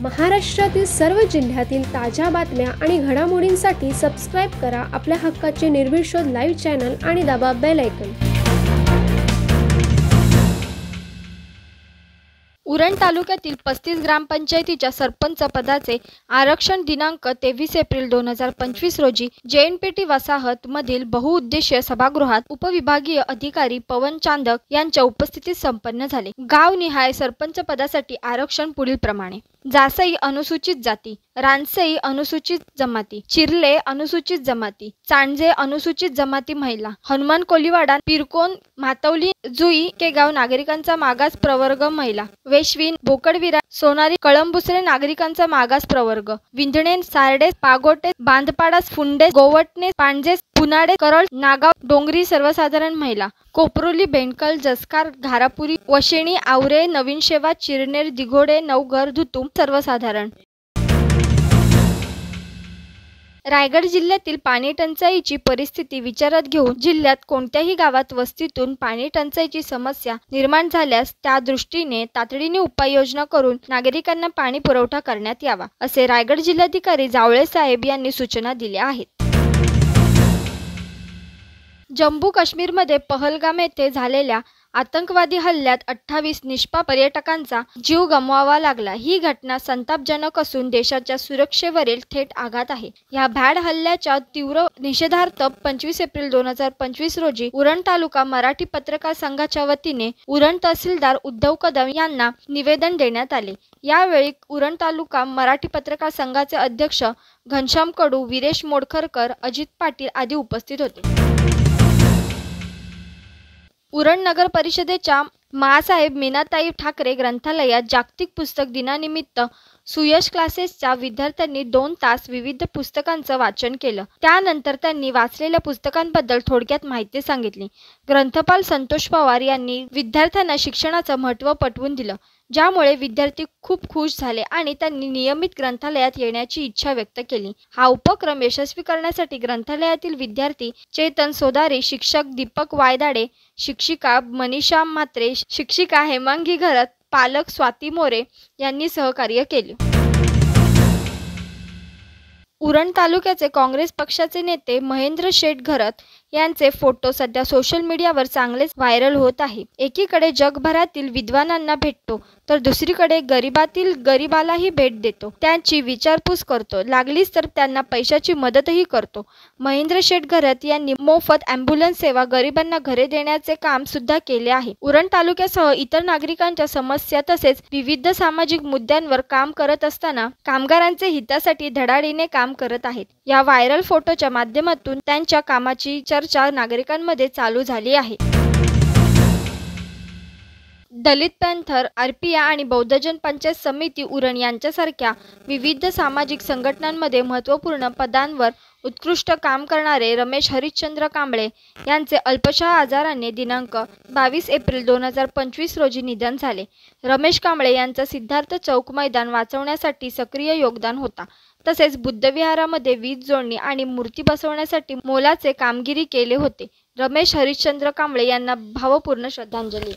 महाराष्ट्रातील सर्व जिल्ह्यातील ताज्या बातम्या आणि घडामोडींसाठी सबस्क्राईब करा आपल्या हक्काचे निर्भीड शोध लाईव्ह चॅनल आणि दाबा बेल आयकॉन। उरण तालुक्यातील 35 ग्रामपंचायतीच्या सरपंच पदाचे आरक्षण दिनांक 23 एप्रिल 2025 रोजी JNPT वसाहत मधील बहुउद्देशीय सभागृहात उपविभागीय अधिकारी पवन चांदक यांच्या उपस्थितीत संपन्न झाले। गावनिहाय सरपंच पदासाठी आरक्षण पुढील प्रमाणे: जासई अनुसूचित जाती, रानसई अनुसूचित जमाती, चिरले अनुसूचित जमाती, चांडजे अनुसूचित जमाती महिला, हनुमान कोलीवाडा, पिरकोन, म्हातवली, जुई के गाव नागरिकांचा मागास प्रवर्ग महिला, वेश्विन, बोकडविरा, सोनारी, कळंबुसरे नागरिकांचा मागास प्रवर्ग, विंधणे, सारडे, पागोटे, बांधपाडा, फुंडे, गोवटणे, पांजे, पुनाडे, करळ, नागाव, डोंगरी सर्वसाधारण महिला, कोपरोली, बेंडकल, जसकार, घारापुरी, वशेणी, आवरे, नवीन शेवा, चिरनेर, दिघोडे, नवघर, धुतुम सर्वसाधारण। रायगड जिल्ह्यातील पाणी टंचाईची परिस्थिती विचारात घेऊन जिल्ह्यात कोणत्याही गावात वस्तीतून पाणी टंचाईची समस्या निर्माण झाल्यास त्या दृष्टीने तातडीने उपाययोजना करून नागरिकांना पाणी पुरवठा करण्यात यावा, असे रायगड जिल्हाधिकारी जावळे साहेब यांनी सूचना दिल्या आहेत। जम्मू काश्मीरमध्ये पहलगाम येथे झालेल्या आतंकवादी हल्ल्यात 28 निष्पाप पर्यटकांचा जीव गमवावा लागला। ही घटना संतापजनक असून देशाच्या सुरक्षेवरील थेट आघात आहे। या भ्याड हल्ल्याच्या तीव्र निषेधार्थ 25 एप्रिल 2025 रोजी उरण तालुका मराठी पत्रकार संघाच्या वतीने उरण तहसीलदार उद्धव कदम यांना निवेदन देण्यात आले। यावेळी उरण तालुका मराठी पत्रकार संघाचे अध्यक्ष घनश्याम कडू, वीरेश मोडखरकर, अजित पाटील आदी उपस्थित होते। उरण नगर परिषदेच्या महासाहेब मीनाताई ठाकरे ग्रंथालयात जागतिक पुस्तक दिनानिमित्त सुयश क्लासेसच्या विद्यार्थ्यांनी 2 तास विविध पुस्तकांचं वाचन केलं। त्यानंतर त्यांनी वाचलेल्या पुस्तकांबद्दल थोडक्यात माहिती सांगितली। ग्रंथपाल संतोष पवार यांनी विद्यार्थ्यांना शिक्षणाचं महत्त्व पटवून दिलं, ज्यामुळे विद्यार्थी खूप खुश झाले आणि त्यांनी नियमित ग्रंथालयात येण्याची इच्छा व्यक्त केली। हा उपक्रम यशस्वी करण्यासाठी ग्रंथालयातील विद्यार्थी चेतन सोदारी, शिक्षक दीपक वायदाडे, शिक्षिका मनीषा म्हात्रे, शिक्षिका हेमांगी घरत, पालक स्वाती मोरे यांनी सहकार्य केले। उरण तालुक्याचे काँग्रेस पक्षाचे नेते महेंद्र शेठ घरत यांचे फोटो सध्या सोशल मीडियावर चांगलेच व्हायरल होत आहे। एकीकडे जगभरातील विद्वानांना भेटतो तर दुसरीकडे गरीबातील गरीबालाही भेट देतो, त्यांची विचारपूस करतो, लागलीच तर त्यांना पैशाची मदतही करतो। महेंद्र शेठ घरत यांनी मोफत ॲम्ब्युलन्स सेवा गरिबांना घरे देण्याचे काम सुद्धा केले आहे। उरण तालुक्यासह इतर नागरिकांच्या समस्या तसेच विविध सामाजिक मुद्द्यांवर काम करत असताना कामगारांचे हितासाठी धडाडीने काम करत आहेत। या व्हायरल फोटोच्या माध्यमातून त्यांच्या कामाची चर्चा नागरिकांमध्ये चालू झाली आहे। दलित पॅंथर, आरपीआय आणि बौद्धजन पंचायत समिती उरण यांच्यासारख्या विविध सामाजिक संघटनांमध्ये महत्त्वपूर्ण पदांवर उत्कृष्ट काम करणारे रमेश हरिश्चंद्र कांबळे यांचे अल्पशा आजाराने दिनांक 22 एप्रिल 2025 रोजी निधन झाले। रमेश कांबळे यांचा सिद्धार्थ चौक मैदान वाचवण्यासाठी सक्रिय योगदान होता, तसेच बुद्धविहारामध्ये वीज जोडणी आणि मूर्ती बसवण्यासाठी मोलाचे कामगिरी केले होते। रमेश हरिश्चंद्र कांबळे यांना भावपूर्ण श्रद्धांजली।